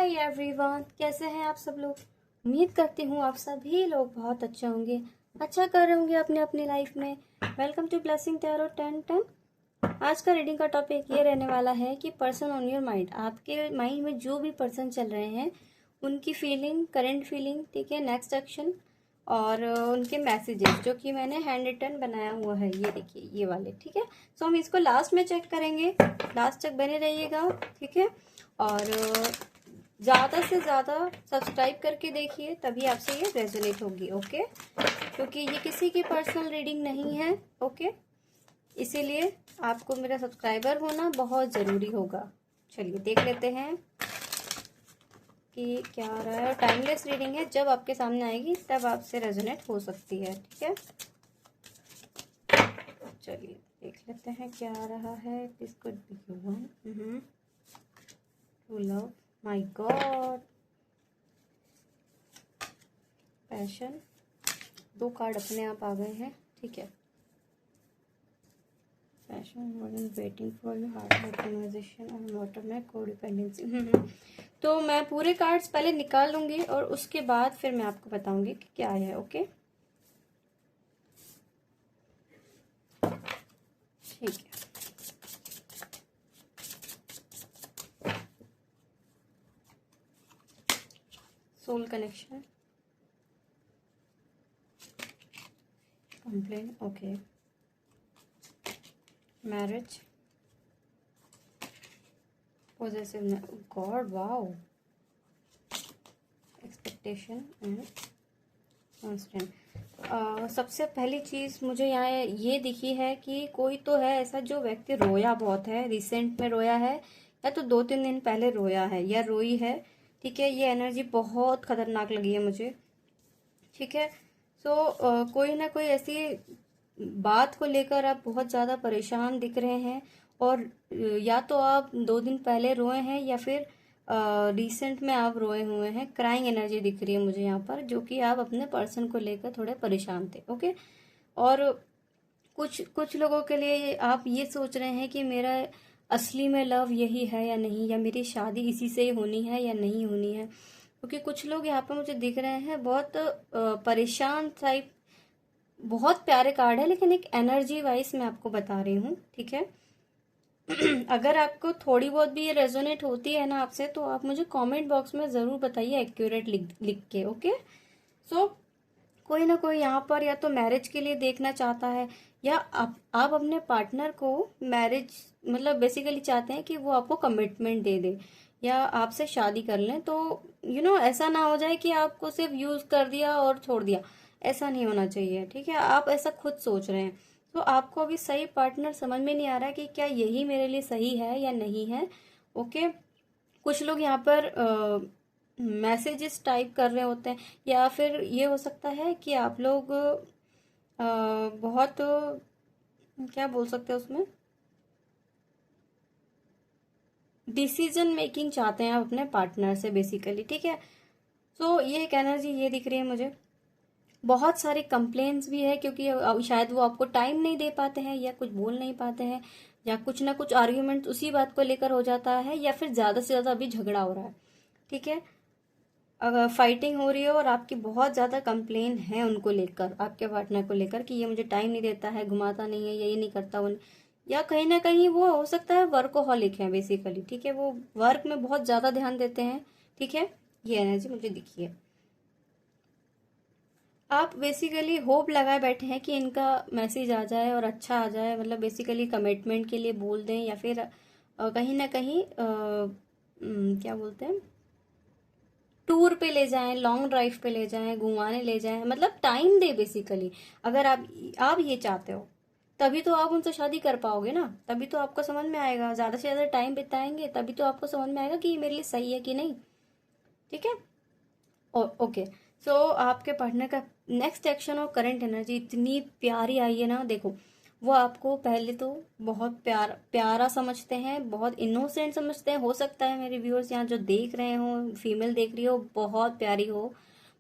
Hi everyone, कैसे हैं आप सब लोग। उम्मीद करती हूँ आप सभी लोग बहुत अच्छे होंगे, अच्छा कर रहे होंगे अपने अपनी लाइफ में। Welcome to Blessing Tarot 1010। आज का रीडिंग का टॉपिक ये रहने वाला है कि पर्सन ऑन योर माइंड, आपके माइंड में जो भी पर्सन चल रहे हैं उनकी फीलिंग, करंट फीलिंग, ठीक है, नेक्स्ट एक्शन और उनके मैसेजेस जो कि मैंने हैंड रिटन बनाया हुआ है। ये देखिए, ये वाले, ठीक है। सो हम इसको लास्ट में चेक करेंगे, लास्ट तक बने रहिएगा, ठीक है। और ज़्यादा से ज़्यादा सब्सक्राइब करके देखिए, तभी आपसे ये रेजोनेट होगी, ओके। क्योंकि ये किसी की पर्सनल रीडिंग नहीं है, ओके। इसीलिए आपको मेरा सब्सक्राइबर होना बहुत ज़रूरी होगा। चलिए देख लेते हैं कि क्या आ रहा है। टाइमलेस रीडिंग है, जब आपके सामने आएगी तब आपसे रेजोनेट हो सकती है, ठीक है। चलिए देख लेते हैं क्या आ रहा है। This could be one two love, my God, passion. 2 card अपने आप आ गए हैं, ठीक है। Passion, waiting for your heart, conversation और वाटर में कोडिपेंडेंसी। तो मैं पूरे कार्ड्स पहले निकाल लूंगी और उसके बाद फिर मैं आपको बताऊंगी कि क्या है, ओके। ठीक है, soul connection, complain, okay, marriage, possessiveness, God wow, expectation and constant. सबसे पहली चीज़ मुझे यहाँ ये दिखी है कि कोई तो है ऐसा जो व्यक्ति रोया बहुत है, रिसेंट में रोया है, या तो 2-3 दिन पहले रोया है या रोई है, ठीक है। ये एनर्जी बहुत खतरनाक लगी है मुझे, ठीक है। सो कोई ना कोई ऐसी बात को लेकर आप बहुत ज़्यादा परेशान दिख रहे हैं, और या तो आप 2 दिन पहले रोए हैं या फिर रिसेंट में आप रोए हुए हैं। क्राइंग एनर्जी दिख रही है मुझे यहाँ पर, जो कि आप अपने पर्सन को लेकर थोड़े परेशान थे, ओके। और कुछ कुछ लोगों के लिए आप ये सोच रहे हैं कि मेरा असली में लव यही है या नहीं, या मेरी शादी इसी से ही होनी है या नहीं होनी है। क्योंकि कुछ लोग यहाँ पे मुझे दिख रहे हैं बहुत परेशान टाइप। बहुत प्यारे कार्ड है, लेकिन एक एनर्जी वाइज मैं आपको बता रही हूँ, ठीक है। अगर आपको थोड़ी बहुत भी ये रेजोनेट होती है ना आपसे, तो आप मुझे कमेंट बॉक्स में ज़रूर बताइए, एक्यूरेट लिख के, ओके। सो कोई ना कोई यहाँ पर या तो मैरिज के लिए देखना चाहता है, या आप अपने पार्टनर को मैरिज, मतलब बेसिकली चाहते हैं कि वो आपको कमिटमेंट दे दे या आपसे शादी कर लें। तो ऐसा ना हो जाए कि आपको सिर्फ यूज कर दिया और छोड़ दिया। ऐसा नहीं होना चाहिए, ठीक है। आप ऐसा खुद सोच रहे हैं, तो आपको अभी सही पार्टनर समझ में नहीं आ रहा है कि क्या यही मेरे लिए सही है या नहीं है, ओके। कुछ लोग यहाँ पर मैसेजेस टाइप कर रहे होते हैं, या फिर ये हो सकता है कि आप लोग बहुत, क्या बोल सकते हैं उसमें, डिसीजन मेकिंग चाहते हैं आप अपने पार्टनर से बेसिकली, ठीक है। तो ये एक एनर्जी ये दिख रही है मुझे। बहुत सारे कंप्लेन्स भी है, क्योंकि शायद वो आपको टाइम नहीं दे पाते हैं, या कुछ बोल नहीं पाते हैं, या कुछ ना कुछ आर्ग्यूमेंट उसी बात को लेकर हो जाता है, या फिर ज़्यादा से ज़्यादा अभी झगड़ा हो रहा है, ठीक है। अगर फाइटिंग हो रही है और आपकी बहुत ज़्यादा कंप्लेन है उनको लेकर, आपके पार्टनर को लेकर, कि ये मुझे टाइम नहीं देता है, घुमाता नहीं है, ये नहीं करता वो, या कहीं ना कहीं वो हो सकता है वर्कोहॉलिक है बेसिकली, ठीक है। वो वर्क में बहुत ज़्यादा ध्यान देते हैं, ठीक है। ये एनर्जी मुझे दिखी है। आप बेसिकली होप लगाए बैठे हैं कि इनका मैसेज आ जाए और अच्छा आ जाए, मतलब बेसिकली कमिटमेंट के लिए बोल दें, या फिर कहीं ना कहीं क्या बोलते हैं, टूर पे ले जाएं, लॉन्ग ड्राइव पे ले जाएं, घुमाने ले जाएं, मतलब टाइम दे बेसिकली। अगर आप ये चाहते हो, तभी तो आप उनसे शादी कर पाओगे ना, तभी तो आपको समझ में आएगा, ज्यादा से ज्यादा टाइम बिताएंगे तभी तो आपको समझ में आएगा कि ये मेरे लिए सही है कि नहीं, ठीक है। ओके। सो आपके पार्टनर का नेक्स्ट एक्शन और करंट एनर्जी इतनी प्यारी आई है ना, देखो। वो आपको पहले तो बहुत प्यारा समझते हैं, बहुत इनोसेंट समझते हैं। हो सकता है मेरे व्यूअर्स यहाँ जो देख रहे हो, फीमेल देख रही हो, बहुत प्यारी हो,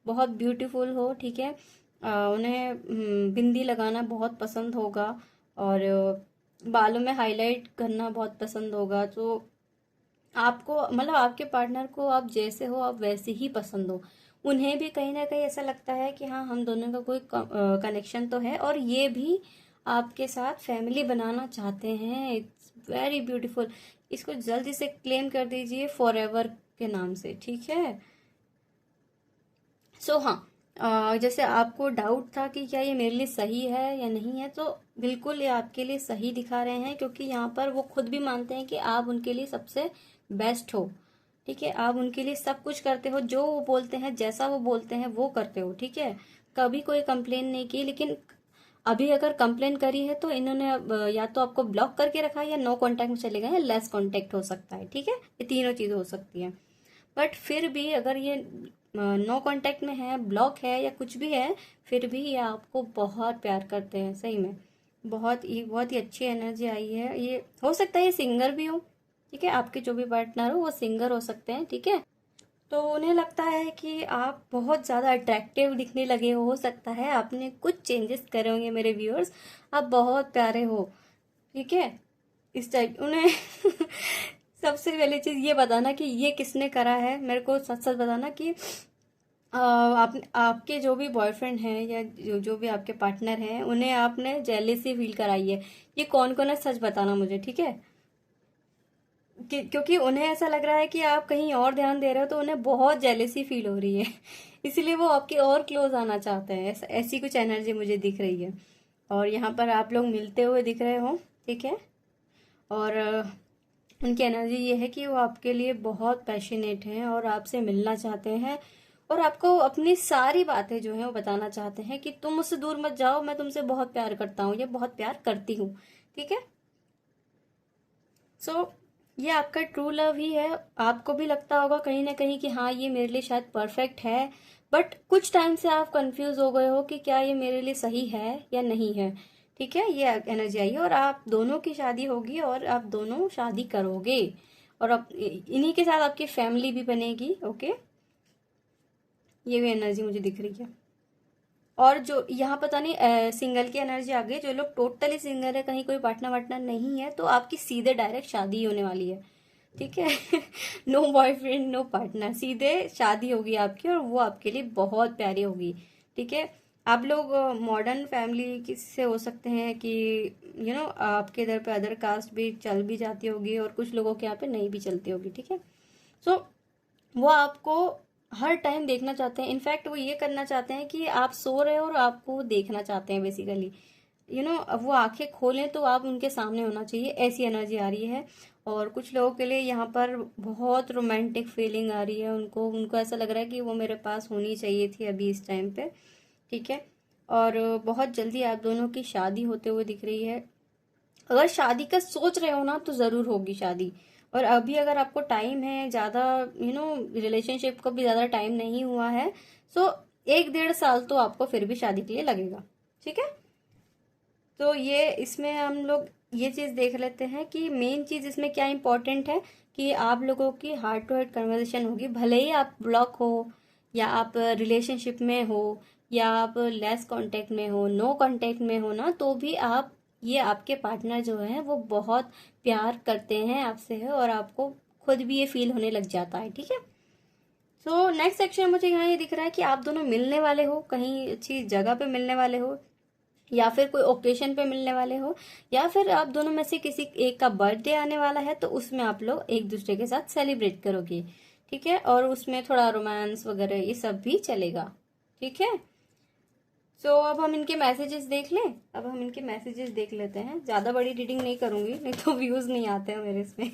बहुत ब्यूटीफुल हो, ठीक है। उन्हें बिंदी लगाना बहुत पसंद होगा, और बालों में हाईलाइट करना बहुत पसंद होगा। तो आपको मतलब आपके पार्टनर को आप जैसे हो आप वैसे ही पसंद हो। उन्हें भी कहीं ना कहीं ऐसा लगता है कि हाँ हम दोनों का कोई कनेक्शन तो है, और ये भी आपके साथ फैमिली बनाना चाहते हैं। It's very beautiful. इसको जल्दी से क्लेम कर दीजिए फॉर एवर के नाम से, ठीक है। सो हाँ, जैसे आपको डाउट था कि क्या ये मेरे लिए सही है या नहीं है, तो बिल्कुल ये आपके लिए सही दिखा रहे हैं, क्योंकि यहाँ पर वो खुद भी मानते हैं कि आप उनके लिए सबसे बेस्ट हो। ठीक है, आप उनके लिए सब कुछ करते हो, जो वो बोलते हैं जैसा वो बोलते हैं वो करते हो। ठीक है, कभी कोई कंप्लेन नहीं की, लेकिन अभी अगर कंप्लेन करी है तो इन्होंने या तो आपको ब्लॉक करके रखा है, या नो कांटेक्ट में चले गए, या लेस कांटेक्ट हो सकता है। ठीक है, ये तीनों चीजें हो सकती हैं। बट फिर भी अगर ये नो कांटेक्ट में है, ब्लॉक है, या कुछ भी है, फिर भी ये आपको बहुत प्यार करते हैं सही में। बहुत ही अच्छी एनर्जी आई है। ये हो सकता है ये सिंगर भी हो। ठीक है, आपके जो भी पार्टनर हो वो सिंगर हो सकते हैं। ठीक है, तो उन्हें लगता है कि आप बहुत ज़्यादा अट्रैक्टिव दिखने लगे हो सकता है आपने कुछ चेंजेस करे होंगे मेरे व्यूअर्स। आप बहुत प्यारे हो। ठीक है, इस टाइप उन्हें सबसे पहली चीज ये बताना कि ये किसने करा है, मेरे को सच सच बताना कि आप आपके जो भी बॉयफ्रेंड हैं या जो भी आपके पार्टनर हैं उन्हें आपने जेलेसी फील कराई है। ये कौन कौन है, सच बताना मुझे, ठीक है। क्योंकि उन्हें ऐसा लग रहा है कि आप कहीं और ध्यान दे रहे हो, तो उन्हें बहुत जेलेसी फील हो रही है इसीलिए वो आपके और क्लोज आना चाहते हैं। ऐसी कुछ एनर्जी मुझे दिख रही है। और यहाँ पर आप लोग मिलते हुए दिख रहे हो। ठीक है, और उनकी एनर्जी ये है कि वो आपके लिए बहुत पैशनेट हैं और आपसे मिलना चाहते हैं, और आपको अपनी सारी बातें जो है वो बताना चाहते हैं कि तुम मुझसे दूर मत जाओ, मैं तुमसे बहुत प्यार करता हूँ, ये बहुत प्यार करती हूँ। ठीक है, सो ये आपका ट्रू लव ही है। आपको भी लगता होगा कहीं ना कहीं कि हाँ ये मेरे लिए शायद परफेक्ट है, बट कुछ टाइम से आप कंफ्यूज हो गए हो कि क्या ये मेरे लिए सही है या नहीं है। ठीक है, ये एनर्जी आई है, और आप दोनों की शादी होगी और आप दोनों शादी करोगे, और अब इन्हीं के साथ आपकी फैमिली भी बनेगी। ओके, ये भी एनर्जी मुझे दिख रही है। और जो यहाँ पता नहीं सिंगल की एनर्जी आ गई, जो लोग टोटली सिंगल है, कहीं कोई पार्टनर वार्टनर नहीं है, तो आपकी सीधे डायरेक्ट शादी होने वाली है। ठीक है नो बॉयफ्रेंड नो पार्टनर, सीधे शादी होगी आपकी, और वो आपके लिए बहुत प्यारी होगी। ठीक है, आप लोग मॉडर्न फैमिली किससे हो सकते हैं कि आपके इधर पे अदर कास्ट भी चल भी जाती होगी, और कुछ लोगों के यहाँ पे नहीं भी चलती होगी। ठीक है, सो वो आपको हर टाइम देखना चाहते हैं। इनफैक्ट वो ये करना चाहते हैं कि आप सो रहे हो और आपको देखना चाहते हैं बेसिकली। अब वो आंखें खोलें तो आप उनके सामने होना चाहिए, ऐसी एनर्जी आ रही है। और कुछ लोगों के लिए यहाँ पर बहुत रोमांटिक फीलिंग आ रही है, उनको उनको ऐसा लग रहा है कि वो मेरे पास होनी चाहिए थी अभी इस टाइम पे। ठीक है, और बहुत जल्दी आप दोनों की शादी होते हुए दिख रही है। अगर शादी का सोच रहे हो ना तो जरूर होगी शादी। और अभी अगर आपको टाइम है ज्यादा, रिलेशनशिप को भी ज्यादा टाइम नहीं हुआ है, सो 1-1.5 साल तो आपको फिर भी शादी के लिए लगेगा। ठीक है, तो ये इसमें हम लोग ये चीज देख लेते हैं कि मेन चीज इसमें क्या इंपॉर्टेंट है, कि आप लोगों की हार्ट टू हार्ट कन्वर्सेशन होगी, भले ही आप ब्लॉक हो, या आप रिलेशनशिप में हो, या आप लेस कांटेक्ट में हो, नो कांटेक्ट में हो ना, तो भी आप ये आपके पार्टनर जो है वो बहुत प्यार करते हैं आपसे है, और आपको खुद भी ये फील होने लग जाता है। ठीक है, सो नेक्स्ट सेक्शन मुझे यहाँ ये दिख रहा है कि आप दोनों मिलने वाले हो, कहीं अच्छी जगह पे मिलने वाले हो, या फिर कोई ओकेशन पे मिलने वाले हो, या फिर आप दोनों में से किसी एक का बर्थडे आने वाला है, तो उसमें आप लोग एक दूसरे के साथ सेलिब्रेट करोगे। ठीक है, और उसमें थोड़ा रोमांस वगैरह ये सब भी चलेगा। ठीक है, सो अब हम इनके मैसेजेस देख लें। अब हम इनके मैसेजेस देख लेते हैं, ज्यादा बड़ी रीडिंग नहीं करूंगी, नहीं तो व्यूज नहीं आते हैं मेरे इसमें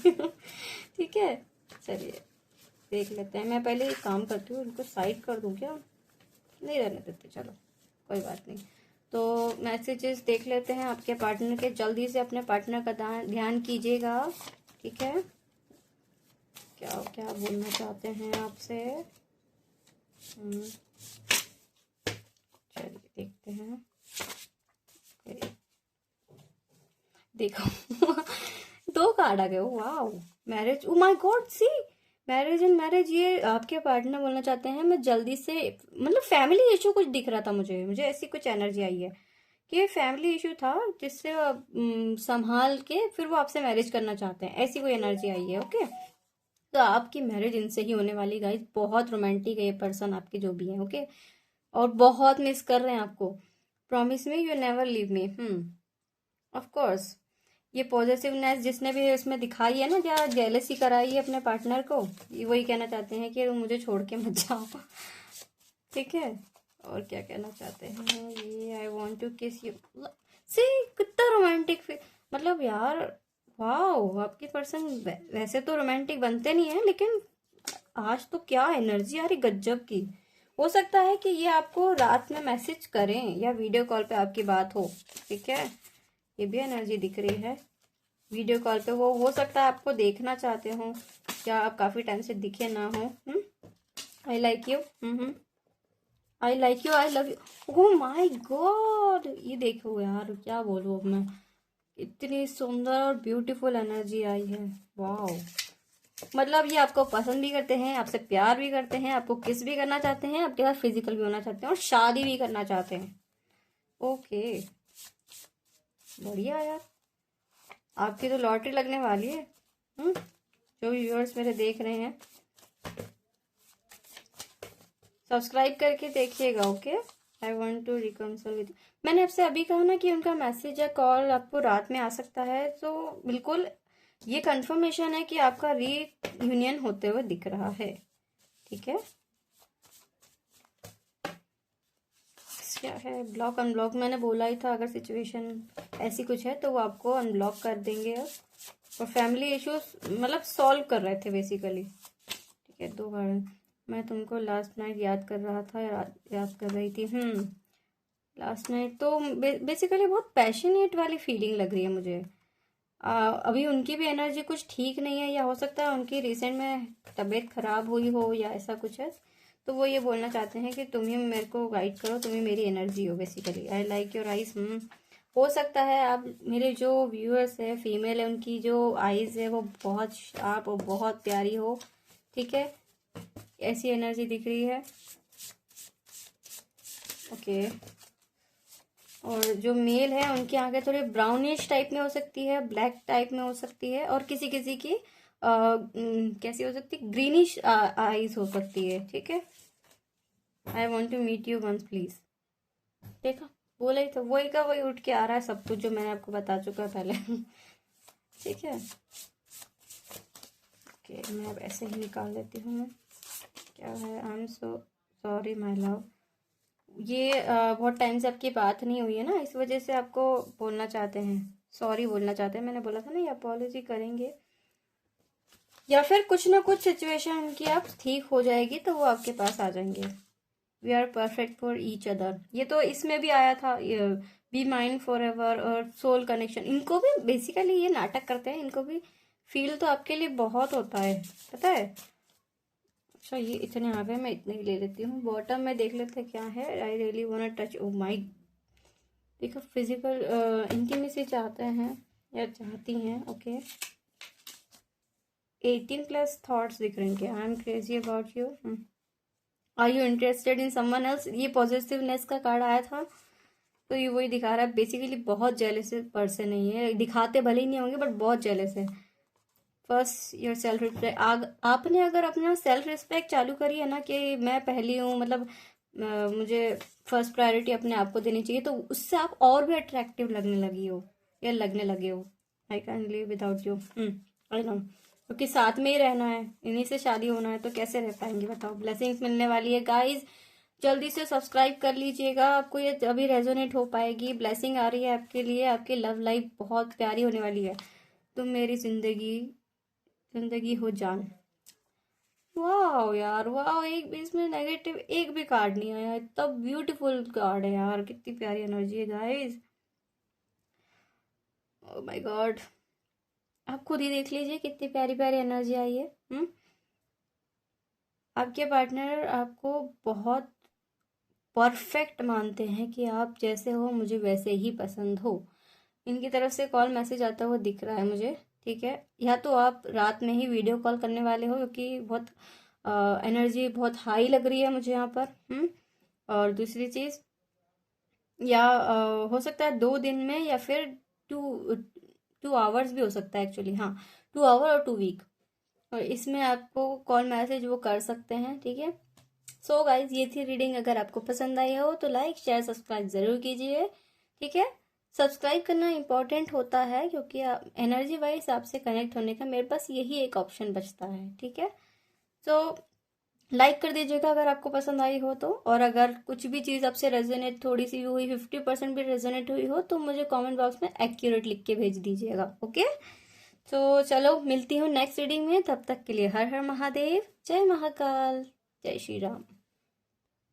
ठीक है, चलिए देख लेते हैं। मैं पहले एक काम करती हूँ, इनको साइड कर दूं क्या, नहीं रहने देते, चलो कोई बात नहीं। तो मैसेजेस देख लेते हैं आपके पार्टनर के। जल्दी से अपने पार्टनर का ध्यान कीजिएगा। ठीक है, क्या क्या बोलना चाहते हैं आपसे, चलिए देखते हैं। देखो 2 कार्ड आ गए, wow, marriage, oh my God, see marriage and marriage. ये आपके पार्टनर बोलना चाहते हैं मैं जल्दी से, मतलब फैमिली इशू कुछ दिख रहा था मुझे ऐसी कुछ एनर्जी आई है कि फैमिली इशू था, जिससे संभाल के फिर वो आपसे मैरिज करना चाहते हैं, ऐसी कोई एनर्जी आई है। ओके, तो आपकी मैरिज इनसे ही होने वाली गाइस। बहुत रोमांटिक है ये पर्सन आपके जो भी है, ओके। और बहुत मिस कर रहे हैं आपको। Promise me you never leave me. Of course. ये पॉजिटिवनेस जिसने भी इसमें दिखाई है ना, क्या जेलसी कराई है अपने पार्टनर को, ये वही कहना चाहते हैं कि मुझे छोड़ के मत जाओ। ठीक है। और क्या कहना चाहते हैं ये, आई वॉन्ट टू किस यू। सी कितना रोमांटिक, मतलब यार वाह, आपकी पर्सन वैसे तो रोमांटिक बनते नहीं है, लेकिन आज तो क्या एनर्जी आ रही गज्जब की। हो सकता है कि ये आपको रात में मैसेज करें या वीडियो कॉल पे आपकी बात हो। ठीक है, ये भी एनर्जी दिख रही है। वीडियो कॉल पे वो हो सकता है आपको देखना चाहते हो, या आप काफी टाइम से दिखे ना हो। I like you. I like you, I love you. Oh my God, ये देखो यार, क्या बोलूं अब मैं। इतनी सुंदर और ब्यूटीफुल एनर्जी आई है। वाओ, मतलब ये आपको पसंद भी करते हैं, आपसे प्यार भी करते हैं, आपको किस भी करना चाहते हैं, आपके साथ फिजिकल भी होना चाहते हैं, और शादी भी करना चाहते हैं। ओके, बढ़िया यार, आपकी तो लॉटरी लगने वाली है। जो व्यूअर्स मेरे देख रहे हैं, सब्सक्राइब करके देखिएगा। Okay, I want to reconcile with. मैंने आपसे अभी कहा ना कि उनका मैसेज या कॉल आपको रात में आ सकता है, तो बिल्कुल ये कंफर्मेशन है कि आपका रीयूनियन होते हुए दिख रहा है। ठीक है, क्या है ब्लॉक अनब्लॉक, मैंने बोला ही था अगर सिचुएशन ऐसी कुछ है तो वो आपको अनब्लॉक कर देंगे। और फैमिली इश्यूज मतलब सॉल्व कर रहे थे बेसिकली। ठीक है, 2 बार मैं तुमको लास्ट नाइट याद कर रहा था, याद कर रही थी। लास्ट नाइट तो बेसिकली बहुत पैशनेट वाली फीलिंग लग रही है मुझे। अभी उनकी भी एनर्जी कुछ ठीक नहीं है, या हो सकता है उनकी रिसेंट में तबीयत खराब हुई हो या ऐसा कुछ है। तो वो ये बोलना चाहते हैं कि तुम ही मेरे को गाइड करो, तुम ही मेरी एनर्जी हो basically. I like your eyes. हो सकता है आप मेरे जो व्यूअर्स है फीमेल है, उनकी जो आइज है वो बहुत शार्प और बहुत प्यारी हो। ठीक है, ऐसी एनर्जी दिख रही है। ओके, और जो मेल है उनकी आंखें थोड़ी ब्राउनिश टाइप में हो सकती है, ब्लैक टाइप में हो सकती है, और किसी किसी की कैसी हो सकती है, ग्रीनिश आईज हो सकती है। ठीक है, I want to meet you once please. देखा, बोला ही तो, वही का वही उठ के आ रहा है सब कुछ जो मैंने आपको बता चुका है पहले। ठीक है, ओके, मैं अब ऐसे ही निकाल लेती हूँ मैं। क्या है, I am so sorry my love. ये बहुत टाइम से आपकी बात नहीं हुई है ना, इस वजह से आपको बोलना चाहते हैं, सॉरी बोलना चाहते हैं। मैंने बोला था ना ये अपॉलॉजी करेंगे, या फिर कुछ ना कुछ सिचुएशन उनकी आप ठीक हो जाएगी तो वो आपके पास आ जाएंगे। We are perfect for each other, ये तो इसमें भी आया था, बी माइंड फॉर एवर और सोल कनेक्शन। इनको भी बेसिकली ये नाटक करते हैं, इनको भी फील तो आपके लिए बहुत होता है, पता है। अच्छा, ये इतने आ गए, मैं इतने ही ले लेती हूँ। बॉटम में देख लेते क्या है। आई रियली वांट टच, ओ माई, देखो फिजिकल इंटीमेसी चाहते हैं या चाहती हैं। ओके, 18+ थॉट्स दिख रहे हैं। I am crazy about you, are you interested in someone else. ये पॉजिटिवनेस का कार्ड आया था, तो ये वही दिखा रहा है बेसिकली। बहुत जेलस पर्सन नहीं है, दिखाते भले ही नहीं होंगे बट बहुत जेलस है। फर्स्ट योर सेल्फ रिस्पेक्ट, आपने अगर अपना सेल्फ रिस्पेक्ट चालू करी है ना कि मैं पहली हूँ, मतलब मुझे फर्स्ट प्रायोरिटी अपने आप को देनी चाहिए, तो उससे आप और भी अट्रैक्टिव लगने लगी हो या लगने लगे हो। I can live without you, I know, क्योंकि साथ में ही रहना है, इन्हीं से शादी होना है, तो कैसे रह पाएंगे बताओ। ब्लेसिंग्स मिलने वाली है गाइज, जल्दी से सब्सक्राइब कर लीजिएगा, आपको ये अभी रेजोनेट हो पाएगी। ब्लेसिंग आ रही है आपके लिए, आपकी लव लाइफ बहुत प्यारी होने वाली है। तुम मेरी जिंदगी हो जान। वाह यार वाह, एक भी इसमें नेगेटिव एक भी कार्ड नहीं आया। इतना ब्यूटीफुल कार्ड है यार, कितनी प्यारी एनर्जी है गाइस। ओह माय गॉड, आप खुद ही देख लीजिए कितनी प्यारी प्यारी एनर्जी आई है। आपके पार्टनर आपको बहुत परफेक्ट मानते हैं कि आप जैसे हो मुझे वैसे ही पसंद हो। इनकी तरफ से कॉल मैसेज आता हुआ दिख रहा है मुझे। ठीक है, या तो आप रात में ही वीडियो कॉल करने वाले हो, क्योंकि बहुत एनर्जी बहुत हाई लग रही है मुझे यहाँ पर। और दूसरी चीज, या हो सकता है 2 दिन में, या फिर 2 आवर्स भी हो सकता है एक्चुअली। हाँ, 2 आवर और 2 वीक। और इसमें आपको कॉल मैसेज वो कर सकते हैं, ठीक है। सो गाइज, ये थी रीडिंग। अगर आपको पसंद आई हो तो लाइक शेयर सब्सक्राइब जरूर कीजिए, ठीक है। सब्सक्राइब करना इम्पोर्टेंट होता है क्योंकि एनर्जी वाइज आपसे कनेक्ट होने का मेरे पास यही एक ऑप्शन बचता है, ठीक है। तो लाइक कर दीजिएगा अगर आपको पसंद आई हो तो। और अगर कुछ भी चीज़ आपसे रेजोनेट थोड़ी सी भी हुई, 50% भी रेजोनेट हुई हो, तो मुझे कमेंट बॉक्स में एक्यूरेट लिख के भेज दीजिएगा, ओके। तो चलो मिलती हूँ नेक्स्ट रीडिंग में, तब तक के लिए हर हर महादेव, जय महाकाल, जय श्री राम।